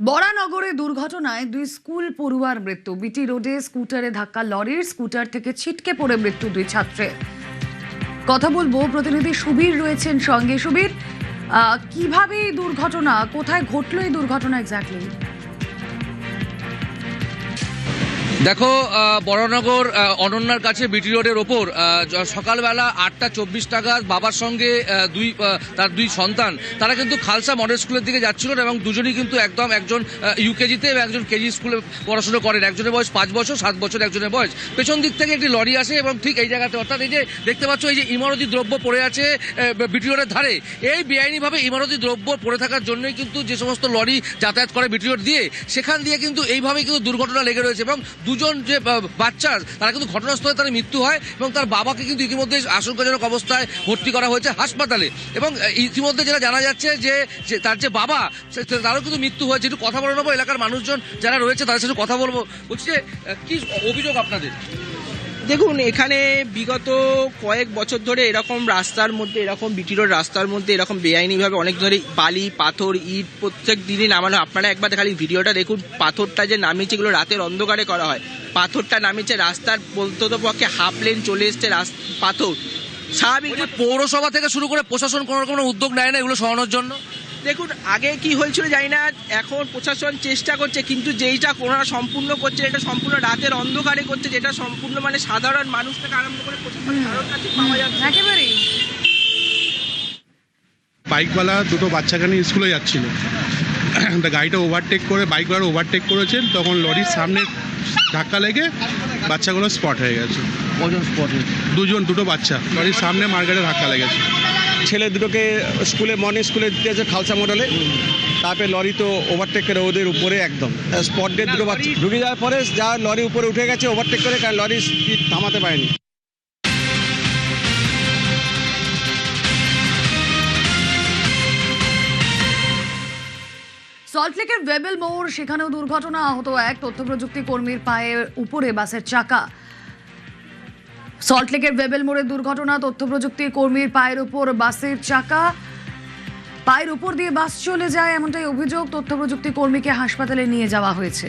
বরানগরে দুর্ঘটনায় দুই স্কুল পড়ুয়ার মৃত্যু। বিটি রোডে স্কুটারে ধাক্কা লরির, স্কুটার থেকে ছিটকে পড়ে মৃত্যু দুই ছাত্রের। কথা বলবো, প্রতিনিধি সুবীর রয়েছেন সঙ্গে। সুবীর, কিভাবে এই দুর্ঘটনা, কোথায় ঘটলো এই দুর্ঘটনা এক্স্যাক্টলি? দেখো, বরানগর অনন্যার কাছে বিটি রোডের ওপর সকালবেলা 8:24 নাগাদ বাবার সঙ্গে তার দুই সন্তান তারা কিন্তু খালসা মডেল স্কুলের দিকে যাচ্ছিল এবং দুজনই কিন্তু একজন ইউকেজিতে এবং একজন কেজি স্কুলে পড়াশোনা করেন। একজনের বয়স 5 বছর, 7 বছর একজনের বয়স। পেছন দিক থেকে একটি লরি আসে এবং ঠিক এই জায়গাতে, অর্থাৎ এই যে দেখতে পাচ্ছ এই যে ইমারতি দ্রব্য পড়ে আছে বিটি রোডের ধারে, এই বেআইনিভাবে ইমারতি দ্রব্য পড়ে থাকার জন্যই কিন্তু যে সমস্ত লরি যাতায়াত করে বিটি রোড দিয়ে, সেখান দিয়ে কিন্তু এইভাবেই কিন্তু দুর্ঘটনা লেগে রয়েছে এবং দুজন যে বাচ্চা তারা কিন্তু ঘটনাস্থলে তার মৃত্যু হয় এবং তার বাবাকে কিন্তু ইতিমধ্যে আশঙ্কাজনক অবস্থায় ভর্তি করা হয়েছে হাসপাতালে। এবং ইতিমধ্যে যেটা জানা যাচ্ছে যে তার যে বাবা, তারও কিন্তু মৃত্যু হয়েছে। একটু কথা বলে নেবো এলাকার মানুষজন যারা রয়েছে তাদের সাথে কথা বলবো। বলছি যে কি অভিযোগ আপনাদের? দেখুন, এখানে বিগত কয়েক বছর ধরে এরকম রাস্তার মধ্যে, এরকম বিটি রোড রাস্তার মধ্যে এরকম বেআইনিভাবে অনেক ধরে বালি, পাথর, ইট প্রত্যেক দিনই নামানো। আপনারা একবার খালি ভিডিওটা দেখুন, পাথরটা যে নামিয়েছে এগুলো রাতের অন্ধকারে করা হয়। পাথরটা নামিয়েছে রাস্তার বলতে তো পক্ষে হাফ লেন চলে এসছে পাথর। স্বাভাবিক পৌরসভা থেকে শুরু করে প্রশাসন কোনো রকম উদ্যোগ নেয় না এগুলো সরানোর জন্য? দেখুন, আগে কি হয়েছিল জানি না, এখন প্রশাসন চেষ্টা করছে, কিন্তু যেইটা ওনারা সম্পূর্ণ করছে এটা সম্পূর্ণ রাতের অন্ধকারে করছে, যেটা সম্পূর্ণ মানে সাধারণ মানুষ থেকে আরম্ভ করে প্রশাসন কারোর কাছে পাওয়া যাচ্ছে একেবারেই। বাইকওয়ালা দুটো বাচ্চাকে নিয়ে স্কুলে যাচ্ছিল, গাড়িটা ওভারটেক করে বাইকওয়ালা ওভারটেক করেছেন, তখন লরির সামনে ধাক্কা লেগে বাচ্চাগুলো স্পট হয়ে গেছে। কজন স্পট হয়েছে? দুটো বাচ্চা লরির সামনে মার্কেটে ধাক্কা লেগেছে। ছেলে দুটোকে স্কুলে মর্নিং স্কুলে দিয়েছে খালসা মডেলে, তারপরে লরি তো ওভারটেক করে ওদের উপরে একদম স্পট ডেট। দুটো বাচ্চা ঢুকে যাওয়ার পরে যা লরি উপরে উঠে গেছে ওভারটেক করে, কারণ লরি স্পিড থামাতে পারেনি। সল্টলেকের ওয়েবেল মোড়, সেখানেও দুর্ঘটনা, আহত এক তথ্য প্রযুক্তি কর্মীর পায়ের উপরে বাসের চাকা। সল্টলেকের ওয়েবেল মোড়ের দুর্ঘটনা, তথ্য প্রযুক্তি কর্মীর পায়ের উপর বাসের চাকা, পায়ের উপর দিয়ে বাস চলে যায় এমনটাই অভিযোগ। তথ্য প্রযুক্তি কর্মীকে হাসপাতালে নিয়ে যাওয়া হয়েছে।